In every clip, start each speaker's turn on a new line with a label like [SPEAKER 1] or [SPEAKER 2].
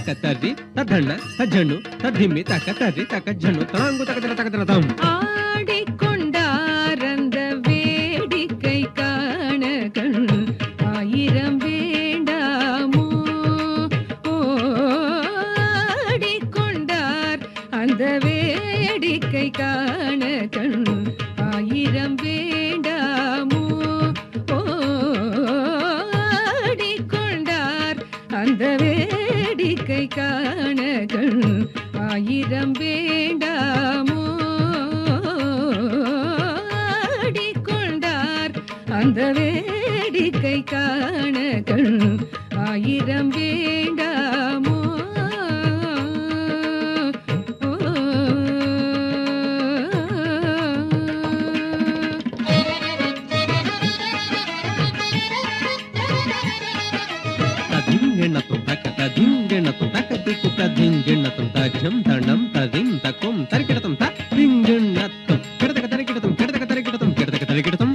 [SPEAKER 1] தக்க தரி ததண்ண தஜண்ணு ததிமி தக்க தரி தக்க ஜண்ணு தலாங்கு தக்க தர தக்க தரம்
[SPEAKER 2] ஆடிக்கொண்டார் அந்த வேடிக்கை காண கண் ஆயிரம் வேண்டாமோ ஆடிக்கொண்டார் அந்த வேடிக்கை காண கண் ஆயிரம் வேண்டாமோ ஆடிக்கொண்டார் அந்த வேடிக்கை காண கண் ஆயிரம் வேண்டாமோ ஆடிக்கொண்டார் அந்த வேடிக்கை காண கண் ஆயிரம் வேண்டாமோ
[SPEAKER 1] dingenatum takata dingenatum takati kuka dingenatum tajam tanam tadim takum tarikiratum ta dingenatum kirataka tarikiratum kirataka tarikiratum kirataka tarikiratum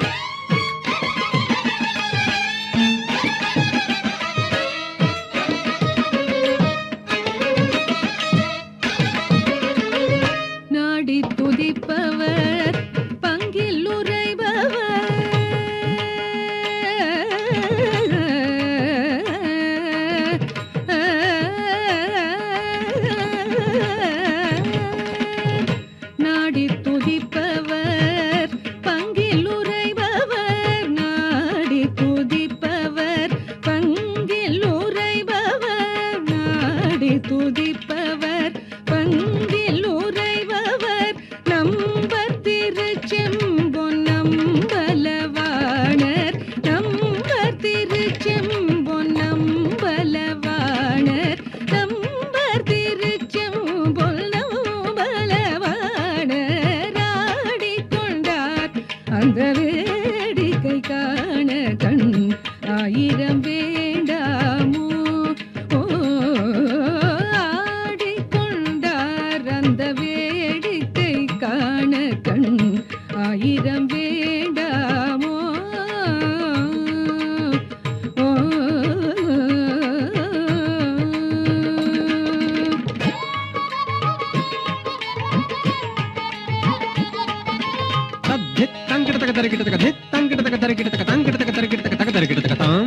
[SPEAKER 2] நாடி துதிப்பவர் பங்கில் உறைபவர் நாடி துதிப்பவர் பங்கில் உறைபவர் நாடி துதிப்பவர் பங்கில் உறைபவர் நாடி துதிப்பவர் பங்கில் உறைபவர் நம்பர் திருச்செம்பொன் நம்பலவாணர் நம்பர் திருச்செம்பொன் நம்பலவாணர் நம்பர் திருச்செம்பொன் நம்பலவாணர் ஆடிக்கொண்டார் அந்த வேடிக்கை காண கண் ஆயிரம் வேண்டாமோ ஆடிக்கொண்டார் அந்த வேடிக்கை காண கண் ஆயிரம் வேண்டாமோ
[SPEAKER 1] tadhit tankirataka tarikitaka dhit tankirataka tarikitaka tankirataka tarikitaka taka tarikitaka tam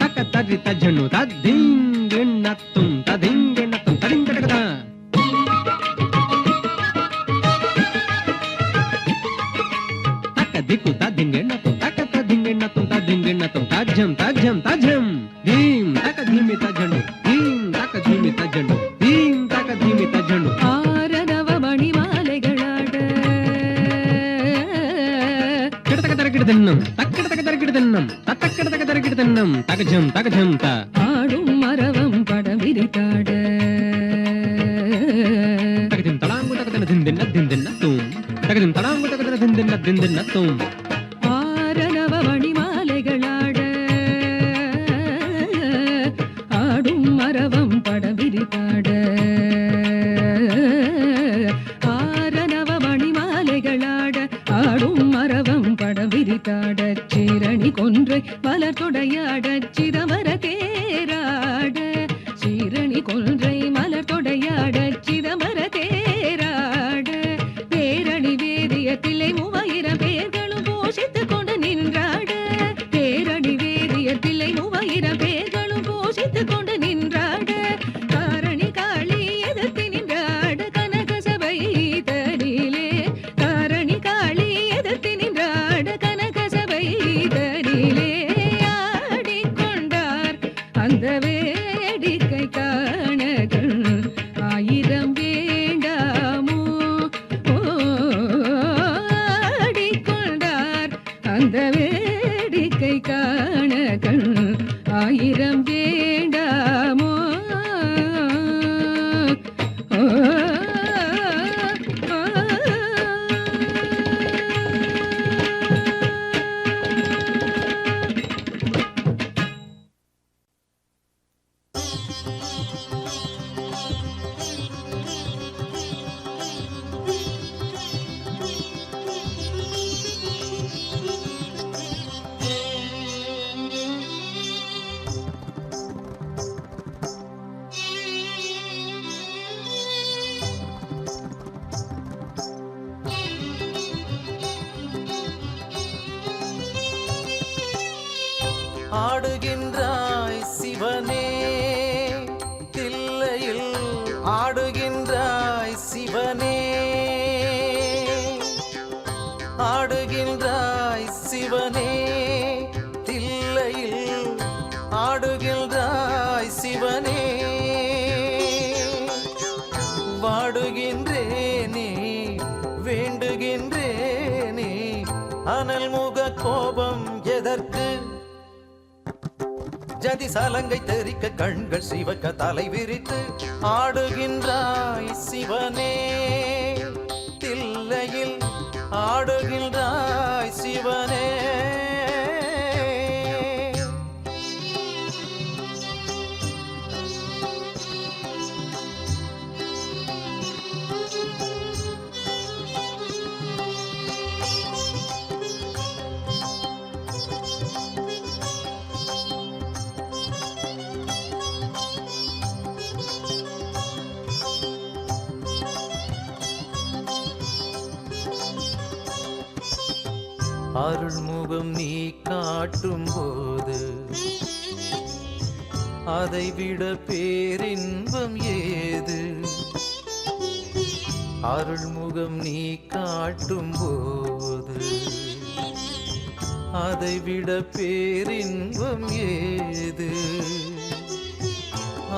[SPEAKER 1] taka tari tajanu tadingenatum tadingenatum tadingetakata taka diku tadingenatum taka tadingenatum tadingenatum tajam tajam tajam dim taka dhimi tajanu dim taka dhimi tajanu dim taka dhimi tajanu
[SPEAKER 2] ஆரனவ மணிமாலைகளாட
[SPEAKER 1] கிடதக தரக்கிடதன்னம் தக்கிடதக தரக்கிடதன்னம் தத்தக்கிடதக தரக்கிடதன்னம் தகஜம் தகஜம் த
[SPEAKER 2] ஆடும் மரவம் படம் விரித்தாட
[SPEAKER 1] தகஜம் தலாங்கு தகதன திந்தின்ன திந்தின்னத்தும் தகஜம் தலாங்கு தகதன திந்தின்ன திந்தின்னத்தும்
[SPEAKER 2] ஆரனவ மணிமாலைகளாட ஆடும் மரவம் படம் விரித்தாட ஆரனவ மணிமாலைகளாட ஆடும் மரவம் படம் விரித்தாட சீரணி கொன்றை மலர் தொடையாட சிதம்பர தேராட சீரணி கொன்றை மலர் தொடையாட சிதம்பர தேராட பேரணி வேதிய தில்லை 3000 பேர்களும் போஷித்துக் கொண்டு நின்றாட பேரணி வேதிய தில்லை 3000 பேர்களும் போஷித்துக் கொண்டு நின்றாட காரணி காளி எதிர்த்து நின்றாட கனக சபை தனிலே காரணி காளி எதிர்த்து நின்றாட கனக சபை தனிலே ஆடிக்கொண்டார் அந்த வேடிக்கை காண
[SPEAKER 3] ஆடுகின்றாய் சிவனே, தில்லையில் ஆடுகின்றாய் சிவனே, ஆடுகின்றாய் சிவனே, தில்லையில் ஆடுகின்றாய் சிவனே. வாடுகின்றேனே வேண்டுகின்றேனே, அனல் முக கோபம் எதற்கு? ஜதி சலங்கை தெரிக்க கண்கள் சிவக்க தலை விரித்து ஆடுகின்றாய் சிவனே, தில்லையில் ஆடுகின்றாய் சிவனே. அருள்முகம் நீ காட்டும் போது அதைவிட பேரின்பம் ஏது? அருள்முகம் நீ காட்டும் போது அதைவிட பேரின்பம் ஏது?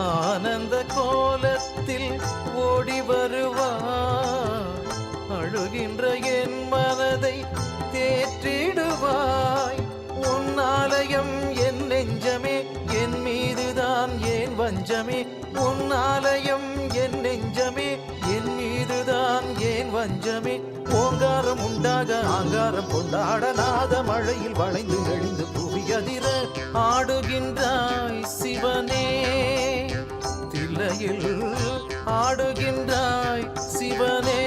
[SPEAKER 3] ஆனந்த கோலத்தில் ஓடி வருவாய், அழுகின்ற என் மனதை தேற்றிடுவாய். உன் ஆலயம் என் நெஞ்சமே, என் மீதுதான் ஏன் வஞ்சமே? உன் ஆலயம் என் நெஞ்சமே, என் மீதுதான் ஏன் வஞ்சமே? ஓங்காரம் உண்டாக ஆங்காரம் கொண்டாட நாத மழையில் வளைந்து நெளிந்து புவி அதிர ஆடுகின்றாய் சிவனே, தில்லையில் ஆடுகின்றாய் சிவனே.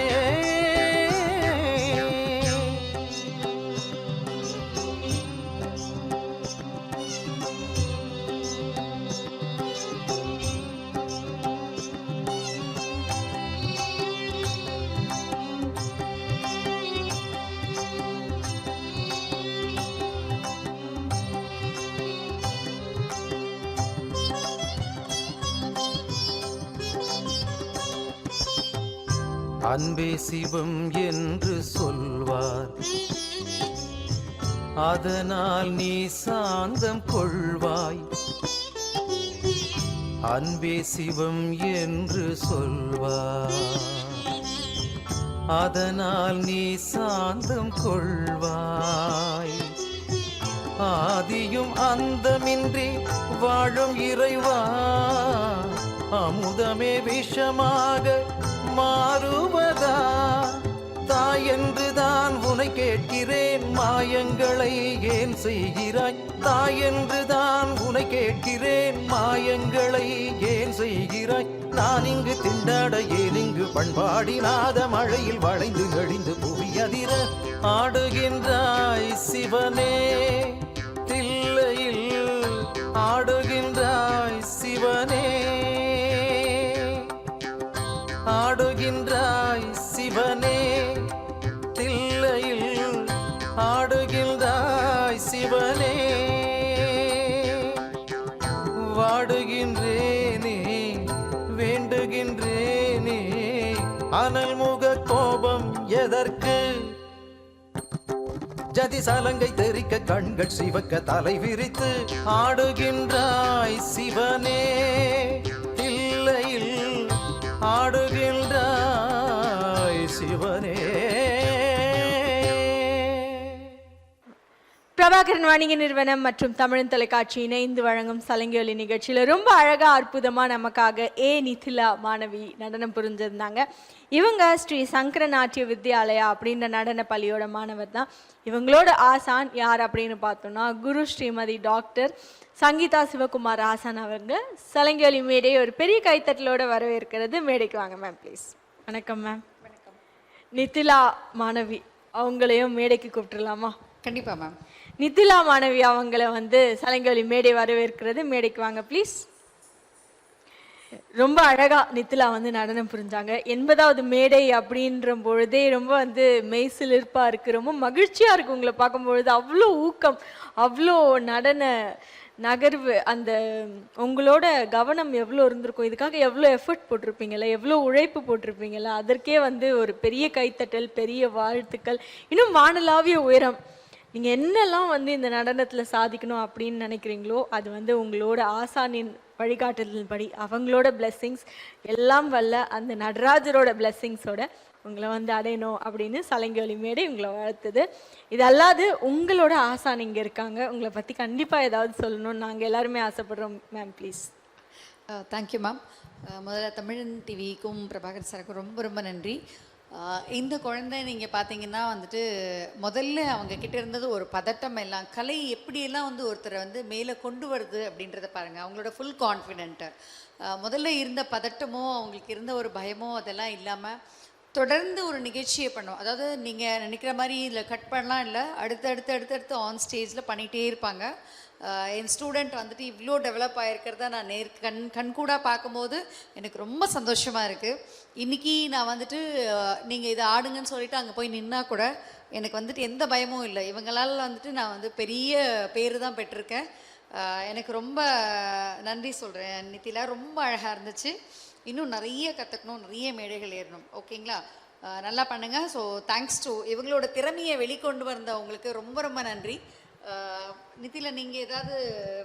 [SPEAKER 3] அன்பே சிவம் என்று சொல்வார், அதனால் நீ சாந்தம் கொள்வாய். அன்பே சிவம் என்று சொல்வார், அதனால் நீ சாந்தம் கொள்வாய். ஆதியும் அந்தமின்றி வாழும் இறைவா, அமுதமே விஷமாக மாறுவதா? தாய் என்றுதான் உனை கேட்கிறேன், மாயங்களை ஏன் செய்கிறாய்? தாய் என்றுதான் உனை கேட்கிறேன், மாயங்களை ஏன் செய்கிறாய்? நான் இங்கு திண்டாட ஏன் இங்கு பண்பாடி நாத மழையில் வளைந்து நெளிந்து புவி அதிர ஆடுகின்றாய் சிவனே, தில்லையில் ஆடுகின்றாய் சிவனே, ஆடுகின்றாய் சிவனே, தில்லையில் ஆடுகின்றாய் சிவனே. வாடுகின்றேனே வேண்டுகின்றேனே, அனல் முக கோபம் எதற்கு? ஜதி சலங்கை தெரிக்க கண்கள் சிவக்க தலை விரித்து ஆடுகின்றாய் சிவனே, தில்லையில் ஆடுகின்றாய் சிவனே.
[SPEAKER 4] பிரபாகரன் வணிக நிறுவனம் மற்றும் தமிழன் தொலைக்காட்சி இணைந்து வழங்கும் சலங்கி நிகழ்ச்சியில் ரொம்ப அழகா அற்புதமா நமக்காக நித்திலா மாணவி நடனம் புரிஞ்சிருந்தாங்க. இவங்க ஸ்ரீ சங்கர நாட்டிய வித்யாலயா அப்படின்ற நடன பள்ளியோட மாணவர் தான். இவங்களோட ஆசான் யார் அப்படின்னு பார்த்தோம்னா குரு ஸ்ரீமதி டாக்டர் சங்கீதா சிவகுமார் ஆசான் அவங்க. சலங்கி மேடையை ஒரு பெரிய கைத்தட்டலோட வரவேற்கிறது. மேடைக்கு வாங்க மேம் ப்ளீஸ். வணக்கம் மேம். வணக்கம். நித்திலா மாணவி அவங்களையும் மேடைக்கு கூப்பிட்டுலாமா?
[SPEAKER 5] கண்டிப்பா மேம்.
[SPEAKER 4] நித்திலா மாணவி அவங்கள சலங்கி மேடை வரவேற்கிறது. மேடைக்கு வாங்க ப்ளீஸ். ரொம்ப அழகா நித்திலா வந்து நடனம் புரிஞ்சாங்க. 80வது மேடை அப்படின்ற பொழுதே ரொம்ப வந்து மெய்சிலிர்ப்பா இருக்கு. ரொம்ப மகிழ்ச்சியா இருக்கு உங்களை பார்க்கும்பொழுது. அவ்வளோ ஊக்கம், அவ்வளோ நடன நகர்வு, அந்த உங்களோட கவனம் எவ்வளோ இருந்திருக்கும், இதுக்காக எவ்வளோ எஃபர்ட் போட்டிருப்பீங்களா, எவ்வளோ உழைப்பு போட்டிருப்பீங்களா, அதற்கே வந்து ஒரு பெரிய கைத்தட்டல், பெரிய வாழ்த்துக்கள். இன்னும் வானளாவிய உயரம். நீங்கள் என்னெல்லாம் வந்து இந்த நடனத்தில் சாதிக்கணும் அப்படின்னு நினைக்கிறீங்களோ அது வந்து உங்களோட ஆசானின் வழிகாட்டுதல் படி அவங்களோட பிளெஸ்ஸிங்ஸ் எல்லாம் வல்ல அந்த நடராஜரோட பிளெஸ்ஸிங்ஸோட உங்களை வந்து அடையணும் அப்படின்னு சலங்கி மேடை உங்களை வாழ்த்துது. இது அல்லாது உங்களோட ஆசான் இங்கே இருக்காங்க, உங்களை பற்றி கண்டிப்பாக ஏதாவது சொல்லணும்னு நாங்கள் எல்லாருமே ஆசைப்படுறோம். Ma'am please.
[SPEAKER 5] Thank you ma'am. முதல்ல தமிழன் டிவிக்கும் பிரபாகர் சாருக்கும் ரொம்ப ரொம்ப நன்றி. இந்த குழந்தை நீங்கள் பார்த்தீங்கன்னா வந்துட்டு முதல்ல அவங்க கிட்ட இருந்தது ஒரு பதட்டம், எல்லாம் கலை எப்படியெல்லாம் வந்து ஒருத்தரை வந்து மேலே கொண்டு வருது அப்படின்றத பாருங்கள். அவங்களோட ஃபுல் கான்ஃபிடென்ட்டு, முதல்ல இருந்த பதட்டமோ அவங்களுக்கு இருந்த ஒரு பயமோ அதெல்லாம் இல்லாமல் தொடர்ந்து ஒரு நிகழ்ச்சியை பண்ணோம். அதாவது நீங்கள் நினைக்கிற மாதிரி இதில் கட் பண்ணலாம் இல்லை, அடுத்தடுத்து ஆன் ஸ்டேஜில் பண்ணிகிட்டே இருப்பாங்க. என் ஸ்டூடெண்ட் வந்துட்டு இவ்வளோ டெவலப் ஆகிருக்கிறத நான் கண்கூடாக பார்க்கும்போது எனக்கு ரொம்ப சந்தோஷமாக இருக்குது. இன்றைக்கி நான் வந்துட்டு நீங்கள் இதை ஆடுங்கன்னு சொல்லிவிட்டு அங்கே போய் நின்னா கூட எனக்கு வந்துட்டு எந்த பயமும் இல்லை. இவங்களால் வந்துட்டு நான் வந்து பெரிய பேர் தான் பெற்றிருக்கேன். எனக்கு ரொம்ப நன்றி சொல்கிறேன் நித்திலா. ரொம்ப அழகாக இருந்துச்சு. இன்னும் நிறைய கற்றுக்கணும், நிறைய மேடைகள் ஏறணும். ஓகேங்களா? நல்லா பண்ணுங்கள். ஸோ தேங்க்ஸ் டு இவங்களோட திறமையை வெளிக்கொண்டு வந்த உங்களுக்கு ரொம்ப ரொம்ப நன்றி. நித்திலா, நீங்கள் ஏதாவது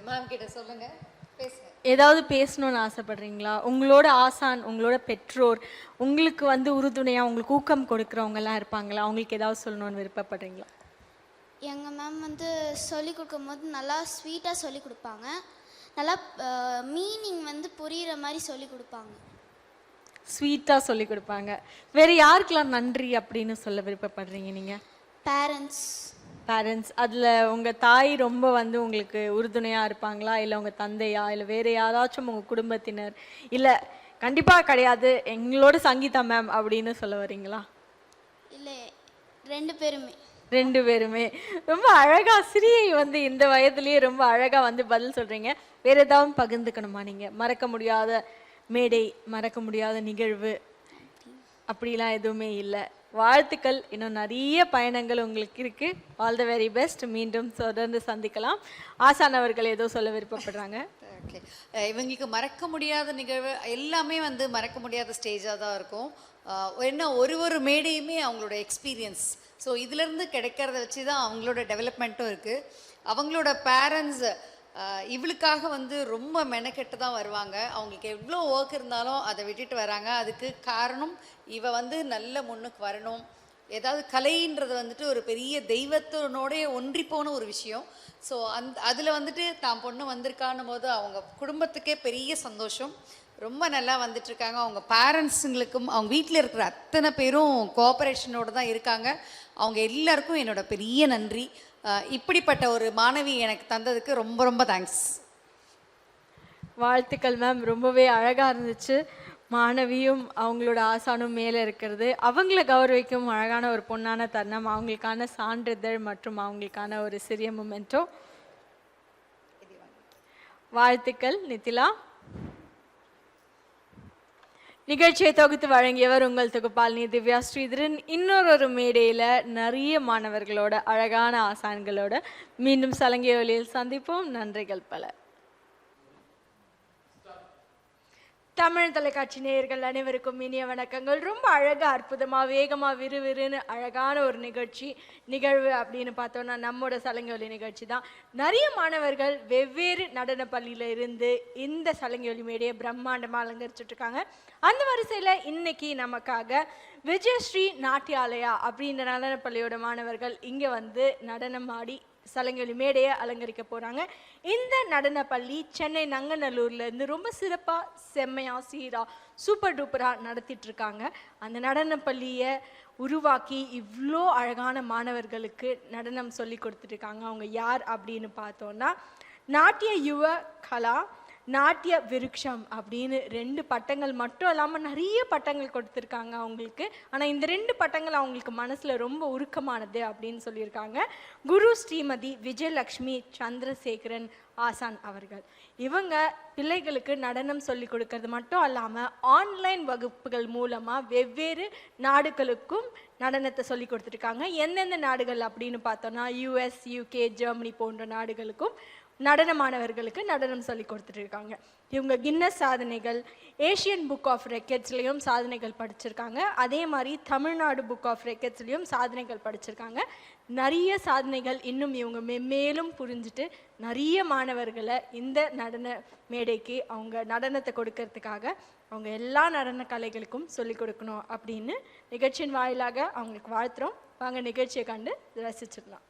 [SPEAKER 5] மேம் கிட்ட சொல்லுங்கள், பேசுங்க.
[SPEAKER 4] ஏதாவது பேசணும்னு ஆசைப்படுறீங்களா? உங்களோட ஆசான், உங்களோட பெற்றோர், உங்களுக்கு வந்து உறுதுணையாக உங்களுக்கு ஊக்கம் கொடுக்குறவங்கலாம் இருப்பாங்களா? அவங்களுக்கு ஏதாவது சொல்லணும்னு விருப்பப்படுறீங்களா?
[SPEAKER 6] எங்கள் மேம் வந்து சொல்லிக் கொடுக்கும்போது நல்லா ஸ்வீட்டாக சொல்லிக் கொடுப்பாங்க. நல்லா மீனிங் வந்து புரிகிற மாதிரி சொல்லிக் கொடுப்பாங்க.
[SPEAKER 4] ஸ்வீட்டாக சொல்லிக் கொடுப்பாங்க. வேறு யாருக்கெல்லாம் நன்றி அப்படின்னு சொல்ல விருப்பப்படுறீங்க நீங்கள்?
[SPEAKER 6] பேரண்ட்ஸ்.
[SPEAKER 4] அதில் உங்கள் தாய் ரொம்ப வந்து உங்களுக்கு உறுதுணையாக இருப்பாங்களா, இல்லை உங்கள் தந்தையா, இல்லை வேறு யாராச்சும் உங்கள் குடும்பத்தினர், இல்லை கண்டிப்பாக கிடையாது எங்களோட சங்கீதா மேம் அப்படின்னு சொல்ல வரீங்களா?
[SPEAKER 6] இல்லை, ரெண்டு பேருமே
[SPEAKER 4] ரொம்ப அழகாக சிறியை வந்து இந்த வயதுலேயே ரொம்ப அழகாக வந்து பதில் சொல்கிறீங்க. வேறு ஏதாவது பகிர்ந்துக்கணுமா நீங்கள்? மறக்க முடியாத மேடை, மறக்க முடியாத நிகழ்வு அப்படிலாம் எதுவுமே இல்லை. வாழ்த்துக்கள். இன்னும் நிறைய பயணங்கள் உங்களுக்கு இருக்குது. All the very best. மீண்டும் தொடர்ந்து சந்திக்கலாம். ஆசான் அவர்கள் ஏதோ சொல்ல விருப்பப்படுறாங்க.
[SPEAKER 5] ஓகே, இவங்களுக்கு மறக்க முடியாத நிகழ்வு எல்லாமே வந்து மறக்க முடியாத ஸ்டேஜாக தான் இருக்கும். என்ன ஒரு மேடையுமே அவங்களோட எக்ஸ்பீரியன்ஸ். ஸோ இதிலேருந்து கிடைக்கிறத வச்சு தான் அவங்களோட டெவலப்மெண்ட்டும் இருக்குது. அவங்களோட பேரண்ட்ஸ் இவளுக்காக வந்து ரொம்ப மெனக்கெட்டு தான் வருவாங்க. அவங்களுக்கு எவ்வளோ ஒர்க் இருந்தாலும் அதை விட்டுட்டு வராங்க. அதுக்கு காரணம் இவ வந்து நல்ல முன்னுக்கு வரணும். ஏதாவது கலைன்றது வந்துட்டு ஒரு பெரிய தெய்வத்தினோடைய ஒன்றி போன ஒரு விஷயம். ஸோ அதில் வந்துட்டு தான் பொண்ணு வந்திருக்கான்னு போது அவங்க குடும்பத்துக்கே பெரிய சந்தோஷம். ரொம்ப நல்லா வந்துட்டுருக்காங்க. அவங்க பேரண்ட்ஸுங்களுக்கும் அவங்க வீட்டில் இருக்கிற அத்தனை பேரும் கோஆப்ரேஷனோடு தான் இருக்காங்க. அவங்க எல்லாருக்கும் என்னோட பெரிய நன்றி. இப்படிப்பட்ட ஒரு மாணவி எனக்கு தந்ததுக்கு ரொம்ப ரொம்ப தேங்க்ஸ்.
[SPEAKER 4] வாழ்த்துக்கள் மேம். ரொம்பவே அழகாக இருந்துச்சு. மாணவியும் அவங்களோட ஆசானும் மேலே இருக்கிறது, அவங்கள கௌரவிக்கும் அழகான ஒரு பொன்னான தருணம், அவங்களுக்கான சான்றிதழ் மற்றும் அவங்களுக்கான ஒரு சிறிய மொமெண்டோ. வாழ்த்துக்கள் நித்திலா. நிகழ்ச்சியை தொகுத்து வழங்கியவர் உங்கள் தொகுப்பாளினி திவ்யா ஸ்ரீதரன். இன்னொரு மேடையில் நிறைய மாணவர்களோட அழகான ஆசான்களோட மீண்டும் சலங்கை ஒலியில் சந்திப்போம். நன்றிகள் பல. தமிழ் தொலைக்காட்சி நேயர்கள் அனைவருக்கும் இனிய வணக்கங்கள். ரொம்ப அழகாக, அற்புதமாக, வேகமாக, விறுவிறுன்னு அழகான ஒரு நிகழ்வு அப்படின்னு பார்த்தோன்னா நம்மோட சலங்கை ஒலி நிகழ்ச்சி தான். நிறைய மாணவர்கள் வெவ்வேறு நடன பள்ளியில் இருந்து இந்த சலங்கை ஒலி மேடையை பிரம்மாண்டமாக அலங்கரிச்சுட்டு இருக்காங்க. அந்த வரிசையில் இன்னைக்கு நமக்காக விஜயஸ்ரீ நாட்டியாலயா அப்படின்ற நடனப்பள்ளியோட மாணவர்கள் இங்கே வந்து நடனம் ஆடி சலங்கை ஒலி மேடையை அலங்கரிக்க போகிறாங்க. இந்த நடனப்பள்ளி சென்னை நங்கநல்லூர்லேருந்து ரொம்ப சிறப்பாக, செம்மையாக, சீராக, சூப்பர் டூப்பராக நடத்திட்டுருக்காங்க. அந்த நடனப்பள்ளியை உருவாக்கி இவ்வளோ அழகான மாணவர்களுக்கு நடனம் சொல்லி கொடுத்துட்ருக்காங்க. அவங்க யார் அப்படின்னு பார்த்தோன்னா நாட்டிய யுவ கலா நாட்டிய விருட்சம் அப்படின்னு 2 பட்டங்கள் மட்டும் இல்லாமல் நிறைய பட்டங்கள் கொடுத்துருக்காங்க அவங்களுக்கு. ஆனால் இந்த 2 பட்டங்கள் அவங்களுக்கு மனசில் ரொம்ப உருக்கமானது அப்படின்னு சொல்லியிருக்காங்க. குரு ஸ்ரீமதி விஜயலக்ஷ்மி சந்திரசேகரன் ஆசான் அவர்கள். இவங்க பிள்ளைகளுக்கு நடனம் சொல்லி கொடுக்கறது மட்டும் இல்லாமல் ஆன்லைன் வகுப்புகள் மூலமாக வெவ்வேறு நாடுகளுக்கும் நடனத்தை சொல்லி கொடுத்துருக்காங்க. எந்தெந்த நாடுகள் அப்படின்னு பார்த்தோன்னா US, UK, ஜெர்மனி போன்ற நாடுகளுக்கும் நடனமானவர்களுக்கு நடனம் சொல்லி கொடுத்துட்டு இருக்காங்க. இவங்க கின்னஸ் சாதனைகள், ஏஷியன் புக் ஆஃப் ரெக்கார்ட்ஸ்லேயும் சாதனைகள் படிச்சிருக்காங்க. அதே மாதிரி தமிழ்நாடு புக் ஆஃப் ரெக்கார்ட்ஸ்லேயும் சாதனைகள் படிச்சிருக்காங்க. நிறைய சாதனைகள் இன்னும் இவங்க மேலும் புரிஞ்சுட்டு நிறைய மாணவர்களை இந்த நடன மேடைக்கு அவங்க நடனத்தை கொடுக்கறதுக்காக அவங்க எல்லா நடன கலைகளுக்கும் சொல்லிக் கொடுக்கணும் அப்படின்னு நிகழ்ச்சியின் வாயிலாக அவங்களுக்கு வாழ்த்துறோம். வாங்க நிகழ்ச்சியை கண்டு ரசிச்சிடலாம்.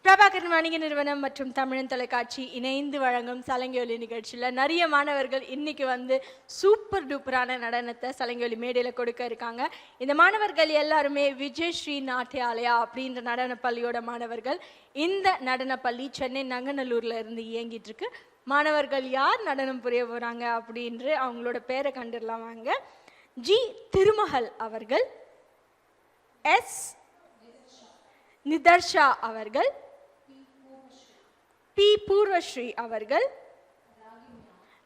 [SPEAKER 4] பிரபாகரன் வணிக நிறுவனம் மற்றும் தமிழன் தொலைக்காட்சி இணைந்து வழங்கும் சலங்கொலி நிகழ்ச்சியில் நிறைய மாணவர்கள் இன்னைக்கு வந்து சூப்பர் டூப்பரான நடனத்தை சலங்கொலி மேடையில் கொடுக்க இருக்காங்க. இந்த மாணவர்கள் எல்லாருமே விஜயஸ்ரீ நாட்டியாலயா அப்படின்ற நடன பள்ளியோட மாணவர்கள். இந்த நடனப்பள்ளி சென்னை நங்கநல்லூர்ல இருந்து இயங்கிட்டு இருக்கு. மாணவர்கள் யார் நடனம் புரிய போறாங்க அப்படின்ற அவங்களோட பேரை கண்டுடலாம் வாங்க. ஜி திருமகள் அவர்கள், எஸ் நிதர்ஷா அவர்கள், பி பூர்வஸ்ரீ அவர்கள்,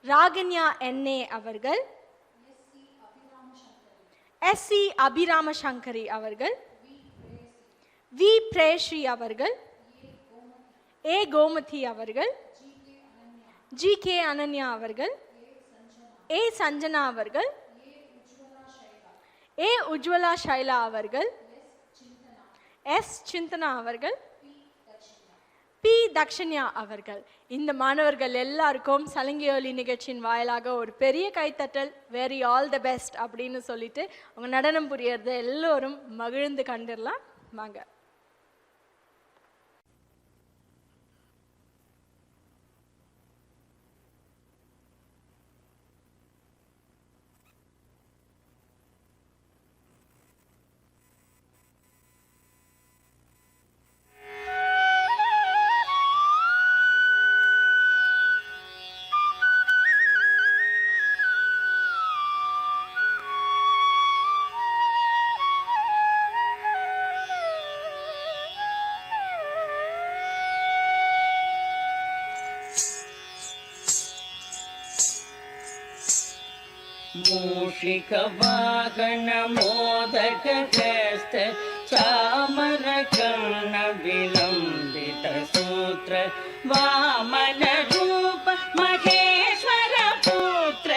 [SPEAKER 4] ராகின்யா NA அவர்கள், SC அபிராமசங்கரி அவர்கள், வி பிரேஸ்ரீ அவர்கள், A கோமதி அவர்கள், GK அனன்யா அவர்கள், A சஞ்சனா அவர்கள், A உஜ்வலா ஷைலா அவர்கள், S சிந்தனா அவர்கள், P தக்ஷன்யா அவர்கள். இந்த மாணவர்கள் எல்லாருக்கும் சலங்கொலி நிகழ்ச்சியின் வாயிலாக ஒரு பெரிய கைத்தட்டல். வெரி ஆல் த பெஸ்ட் அப்படின்னு சொல்லிட்டு அவங்க நடனம் புரியறத எல்லோரும் மகிழ்ந்து கண்டுடலாம் வாங்க.
[SPEAKER 7] मूषिकवाहन मोदकहस्त चामरकर्ण विलम्बित सूत्र वामन रूप महेश्वर पुत्र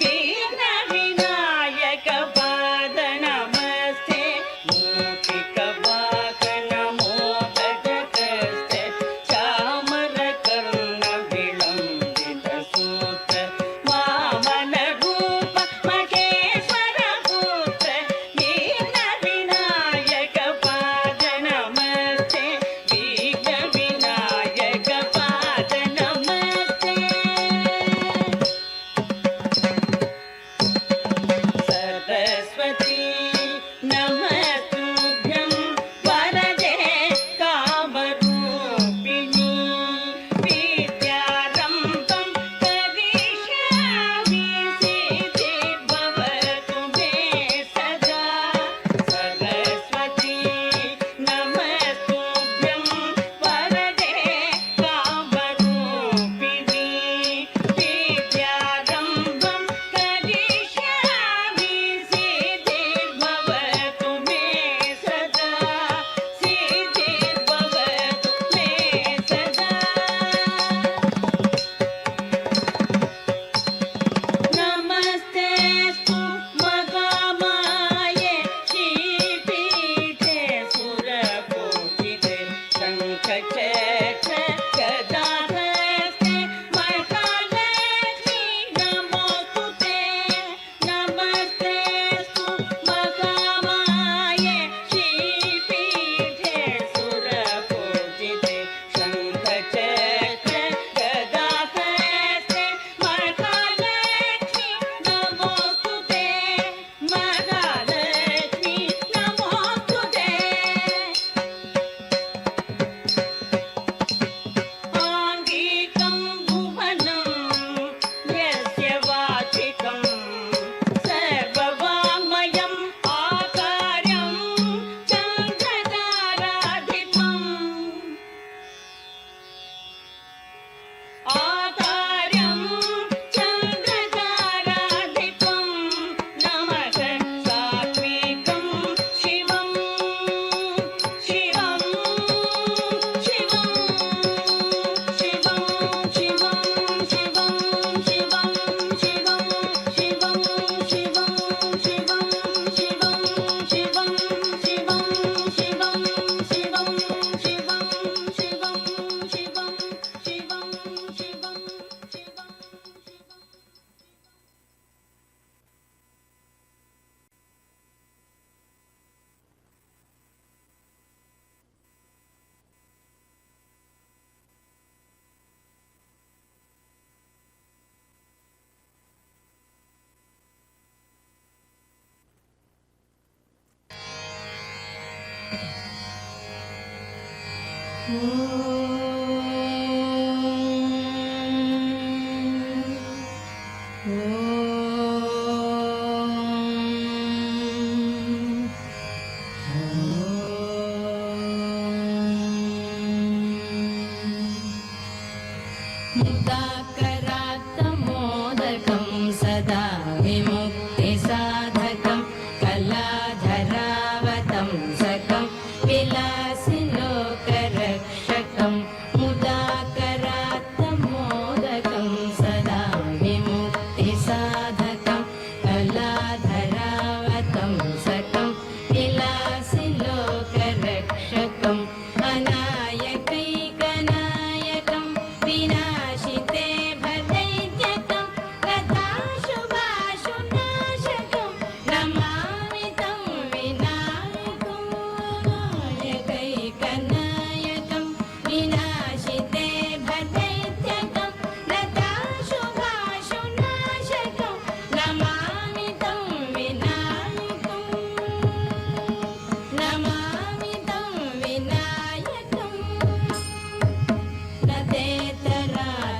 [SPEAKER 7] दीन विनायक पाद नमस्ते. मूषिकवाहन मोदकहस्त चामरकर्ण विलम्बित सूत्र वामन
[SPEAKER 8] मुदाकरात्तमोदकं सदा विमुक्तिसाधकं कलाधरावतंसकं विलासिलोकरक्षकं मुदाकरात्तमोदकं सदा विमुक्तिसाधकं कलाधरावतंसकं विलासिलोकरक्षकम् अनायकैकनायकं विनाशिते भदैत्यकं गताशुभाशुनाशकं नमामि तं विनायकं नायकैकनायकं विनाशिते भदैत्यकं गताशुभाशुनाशकं नमामि तं विनायकं नमामि तं विनायकं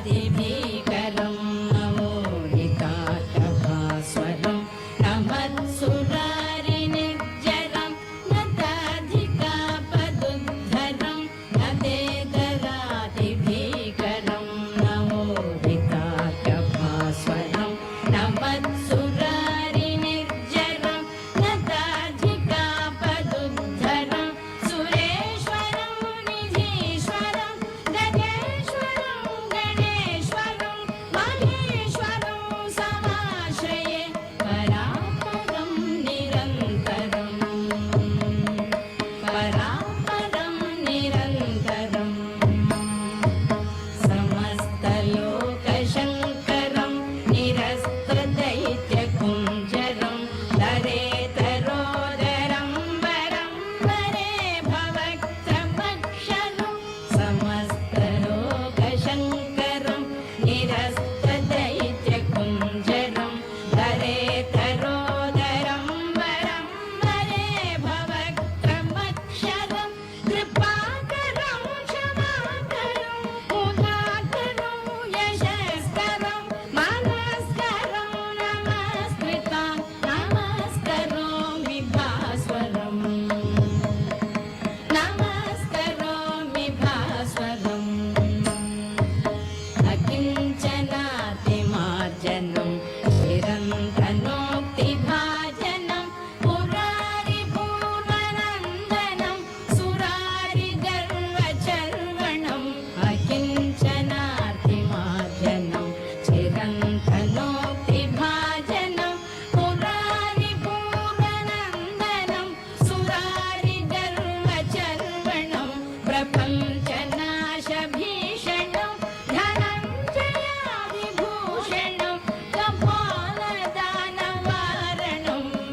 [SPEAKER 8] नतेतरादिभीकरं नमोहिताटभास्वरं नमत्सुरारिनिर्जरं नताधिकापदुद्धरं नतेतरादिभीकरं नमोहिताटभास्वरं नमत्सुरारिनिर्जरं नताधिकापदुद्धरं सुरेश्वरं निधीश्वरं गजेश्वरं गणेश्वरं महेश्वरं समाश्रये परापरं निरन्तरं परापरं निरन्तरं समस्तलोकशङ्करं निरस्तदैत्यकुञ्जरं दरेतरोदरं वरं वरे भवक्त्रमक्षरं समस्तलोकशङ्करं निरस्तदैत्यकुञ्जरं दरेतरोदरं वरं वरे भवक्त्रमक्षरं कृपाकरं क्षमाकरं मुदाकरं यशस्करं मनस्करं नमस्कृतां नमस्करोमि भास्वरम् नमस्करोमि भास्वरम् अकिञ्चनातिमार्जनं चिरन्तनोक्तिभाजनं पुरारिपूर्वनन्दनं सुरारिगर्वचर्वणम् अकिञ्चनातिमार्जनं चिरन्तनोक्तिभाजनं पुरारिपूर्वनन्दनं सुरारिगर्वचर्वणं प्रपञ्चनाशभीषणं धनञ्जयादिभूषणं कपालदानवारणं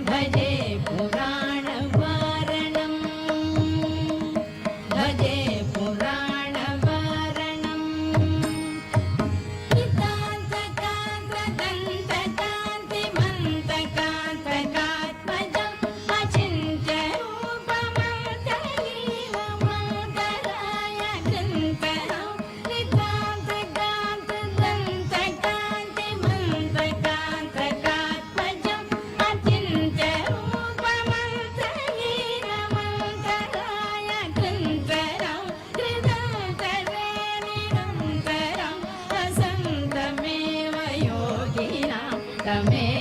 [SPEAKER 8] भजे पुराणवारणं भजे पुराणवारणम् हितान्तकान्तदन्तकान्तिमन्तकान्तकात्मजम् अचिन्त्यरूपमन्तलीलमन्तराय कृन्तरं नितान्तकान्तदन्तकान्तिमन्तकान्तकात्मजम् अचिन्त्यरूपमन्तलीलमन्तराय कृन्तरं कृतान्तरे निरन्तरं वसन्तमेव योगिनां तमेव